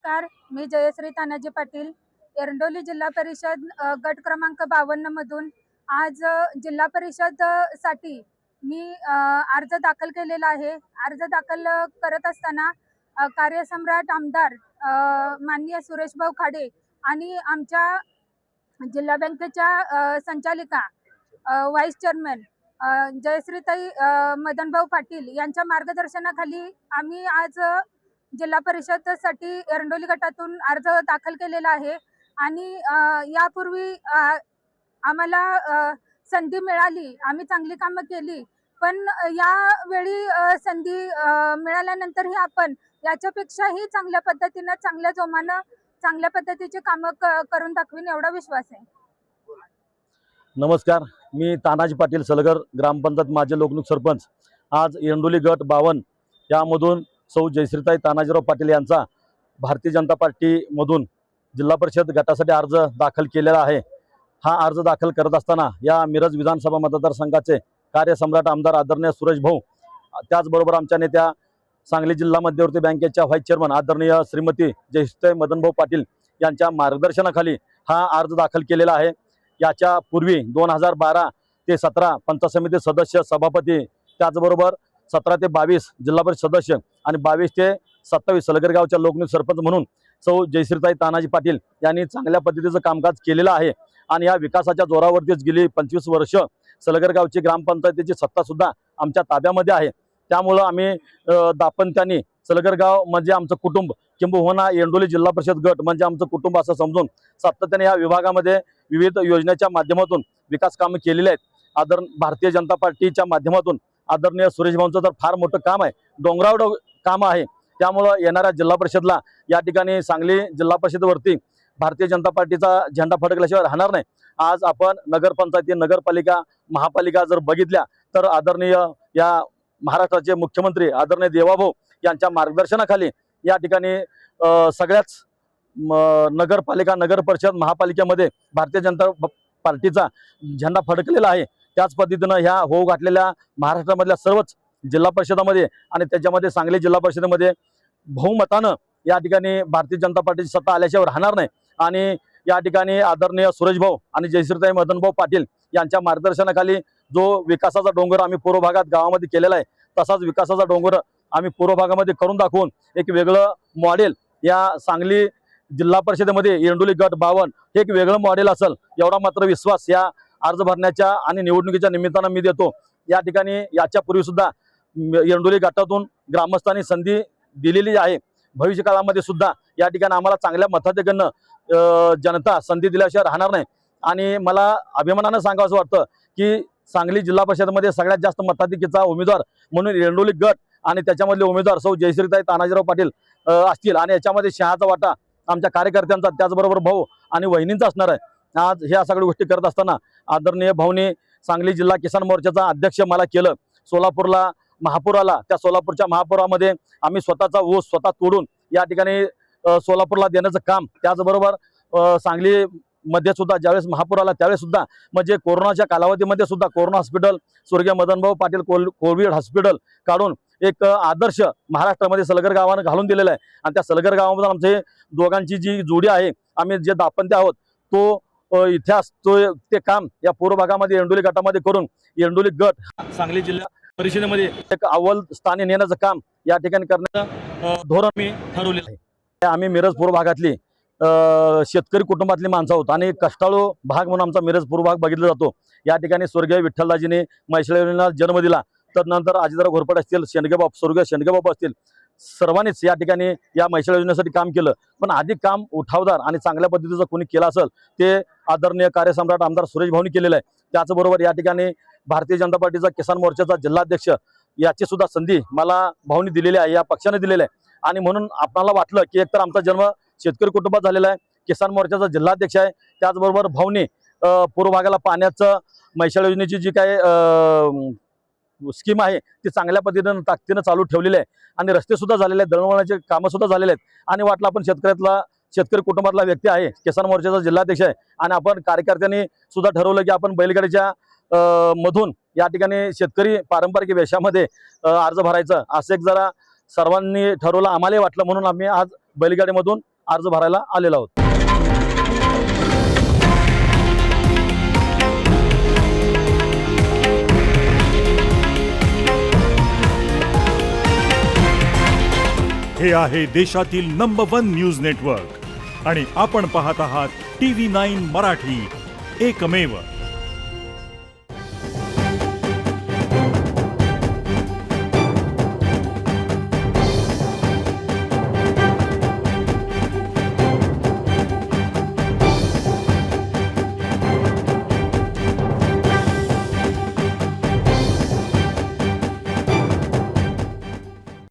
नमस्कार, मी जयश्री तानाजी पाटील, एरंडोली जिल्हा परिषद गट क्रमांक 52 मधून आज जिल्हा परिषद साठी मी अर्ज दाखल केलेला आहे। अर्ज दाखल करत असताना कार्यसम्राट आमदार माननीय सुरेशभाऊ खाडे आणि आमच्या जिल्हा बँकेच्या संचालिका व्हाईस चेअरमन जयश्रीताई मदनभाऊ पाटील यांच्या मार्गदर्शनाखाली आम्ही आज जिल्हा परिषदसाठी एरंडोली गटातून अर्ज दाखल केलेला आहे। आणि यापूर्वी आम्हाला संधी मिळाली, आम्ही चांगली कामं केली, पण यावेळी संधी मिळाल्यानंतरही आपण याच्यापेक्षाही चांगल्या पद्धतीने चांगल्या जोमानं चांगल्या पद्धतीचे कामं करून दाखवीन एवढा विश्वास आहे। नमस्कार, मी तानाजी पाटील सलगर, ग्रामपंचायत माजी लोकनियुक्त सरपंच। आज एरंडोली गट 52 यामधून सौ जयश्रीताई तानाजीराव पाटील यांचा भारतीय जनता पार्टीमधून जिल्हा परिषद गटासाठी अर्ज दाखल केलेला आहे। हा अर्ज दाखल करत असताना या मिरज विधानसभा मतदारसंघाचे कार्यसम्राट आमदार आदरणीय सुरेश भाऊ, त्याचबरोबर आमच्या नेत्या सांगली जिल्हा मध्यवर्ती बँकेच्या व्हाईस चेअरमन आदरणीय श्रीमती जयश्रीताई मदनभाऊ पाटील यांच्या मार्गदर्शनाखाली हा अर्ज दाखल केलेला आहे। याच्या पूर्वी 2012 ते 17 पंचायत समिती सदस्य सभापती, त्याचबरोबर 17 ते 22 जिल्हा परिषद सदस्य आणि 22 ते 27 सलगर गावच्या लोकनियुक्त सरपंच म्हणून सौ जयश्रीताई तानाजी पाटील यांनी चांगल्या पद्धतीचं कामकाज केलेलं आहे। आणि या विकासाच्या जोरावरतीच गेली 25 वर्ष सलगर गावची ग्रामपंचायतीची सत्ता सुद्धा आमच्या ताब्यामध्ये आहे। त्यामुळं आम्ही दापंत्यांनी सलगर गाव म्हणजे आमचं कुटुंब, किंबहुना एरंडोली जिल्हा परिषद गट म्हणजे आमचं कुटुंब असं समजून सातत्याने या विभागामध्ये विविध योजनेच्या माध्यमातून विकास कामे केलेली आहेत। भारतीय जनता पार्टीच्या माध्यमातून आदरणीय सुरेश भाऊंचं तर फार मोठं काम आहे, डोंगरावर काम आहे। त्यामुळं येणाऱ्या जिल्हा परिषदला या ठिकाणी सांगली जिल्हा परिषदेवरती भारतीय जनता पार्टीचा झेंडा फडकल्याशिवाय राहणार नाही। आज आपण नगरपंचायती, नगरपालिका, महापालिका जर बघितल्या तर आदरणीय या महाराष्ट्राचे मुख्यमंत्री आदरणीय देवाभाऊ यांच्या मार्गदर्शनाखाली या ठिकाणी सगळ्याच नगरपालिका, नगर परिषद, महापालिकेमध्ये भारतीय जनता पार्टीचा झेंडा फडकलेला आहे। त्याच पद्धतीनं ह्या होऊ घातलेल्या महाराष्ट्रामधल्या सर्वच जिल्हा परिषदामध्ये आणि त्याच्यामध्ये सांगली जिल्हा परिषदेमध्ये बहुमतानं या ठिकाणी भारतीय जनता पार्टीची सत्ता आल्याशिवाय राहणार नाही। आणि या ठिकाणी आदरणीय सुरेश भाऊ आणि जयश्रीताई मदनभाऊ पाटील यांच्या मार्गदर्शनाखाली जो विकासाचा डोंगर आम्ही पूर्व भागात गावामध्ये केलेला आहे, तसाच विकासाचा डोंगर आम्ही पूर्व भागामध्ये करून दाखवून एक वेगळं मॉडेल या सांगली जिल्हा परिषदेमध्ये एरंडोली गट 52 हे एक वेगळं मॉडेल असेल एवढा मात्र विश्वास या अर्ज भरण्याच्या आणि निवडणुकीच्या निमित्तानं मी देतो। या ठिकाणी याच्या पूर्वी सुद्धा एरंडोली गटातून ग्रामस्थांनी संधी दिलेली आहे। भविष्य काळामध्ये सुद्धा या ठिकाणी आम्हाला चांगल्या मताधिक्यानं जनता संधी दिल्याशिवाय राहणार नाही। आणि मला अभिमानानं सांगावं वाटतं की सांगली जिल्हा परिषदेमध्ये सगळ्यात जास्त मताधिक्याचा उमेदवार म्हणून एरंडोली गट आणि त्याच्यामधले उमेदवार सौ जयश्रीताई तानाजीराव पाटील असतील। आणि याच्यामध्ये शहाचा वाटा आमच्या कार्यकर्त्यांचा, त्याचबरोबर भाऊ आणि वहिनींचा असणार आहे। आज ह्या सगळ्या गोष्टी करत असताना आदरणीय भाऊनी सांगली जिल्हा किसान मोर्चाचा अध्यक्ष मला केलं। सोलापूरला महापूर आला, त्या सोलापूरच्या महापुरामध्ये आम्ही स्वतःचा ऊस स्वतः तोडून या ठिकाणी सोलापूरला देण्याचं काम, त्याचबरोबर सांगली मध्ये सुद्धा ज्यावेळेस महापूर आला त्यावेळेस सुद्धा म्हणजे कोरोनाच्या कालावधीमध्ये सुद्धा कोरोना हॉस्पिटल, स्वर्गीय मदनभाऊ पाटील कोविड हॉस्पिटल काढून एक आदर्श महाराष्ट्रामध्ये सलगर गावानं घालून दिलेला आहे। आणि त्या सलगर गावामध्ये आमचे दोघांची जी जोडी आहे, आम्ही जे दापंत्य आहोत, तो इतिहास ते काम या पूर्व भागामध्ये एरंडोली गटामध्ये करून एरंडोली गट सांगली जिल्हा परिषदेमध्ये एक अव्वल स्थानी नेण्याचं काम या ठिकाणी करण्याचं धोरण मी ठरवलेलं आहे। आम्ही मिरज पूर्व भागातली शेतकरी कुटुंबातली माणसं आहोत आणि कष्टाळू भाग म्हणून आमचा मिरज पूर्व भाग बघितला जातो। या ठिकाणी स्वर्गीय विठ्ठलदाजींनी म्हैसळेला जन्म दिला, तदनंतर अजितराव घोरपडे असतील, स्वर्गीय शेंडगेबाबा असतील, सर्वांनीच या ठिकाणी या म्हैसळ योजनेसाठी काम केलं। पण अधिक काम उठावदार आणि चांगल्या पद्धतीचं कोणी केलं असेल ते आदरणीय कार्यसम्राट आमदार सुरेश भाऊनी केलेलं आहे। त्याचबरोबर या ठिकाणी भारतीय जनता पार्टीचा किसान मोर्चाचा जिल्हाध्यक्ष याची सुद्धा संधी मला भाऊनी दिलेली आहे, या पक्षाने दिलेली आहे। आणि म्हणून आपल्याला वाटलं की एकतर आमचा जन्म शेतकरी कुटुंबात झालेला आहे, किसान मोर्चाचा जिल्हाध्यक्ष आहे, त्याचबरोबर भाऊनी पूर्व भागाला पाण्याचं म्हैसळ योजनेची जी काय स्कीम आहे ती चांगल्या पद्धतीनं ताकदीनं चालू ठेवलेली आहे। आणि रस्ते सुद्धा झालेले आहेत, दळणवळणाचे कामं सुद्धा झालेले आहेत। आणि वाटलं आपण शेतकरी कुटुंबातला व्यक्ती आहे, किसान मोर्चाचा जिल्हाध्यक्ष आहे, आणि आपण कार्यकर्त्यांनी सुद्धा ठरवलं की आपण बैलगाडीच्या मधून या ठिकाणी शेतकरी पारंपरिक वेशामध्ये अर्ज भरायचं असं एक जरा सर्वांनी ठरवलं, आम्हालाही वाटलं, म्हणून आम्ही आज बैलगाडीमधून अर्ज भरायला आलेलो आहोत. हे आहे देशातील नंबर 1 न्यूज नेटवर्क आणि आपण पाहत आहात TV9 मराठी, एकमेव.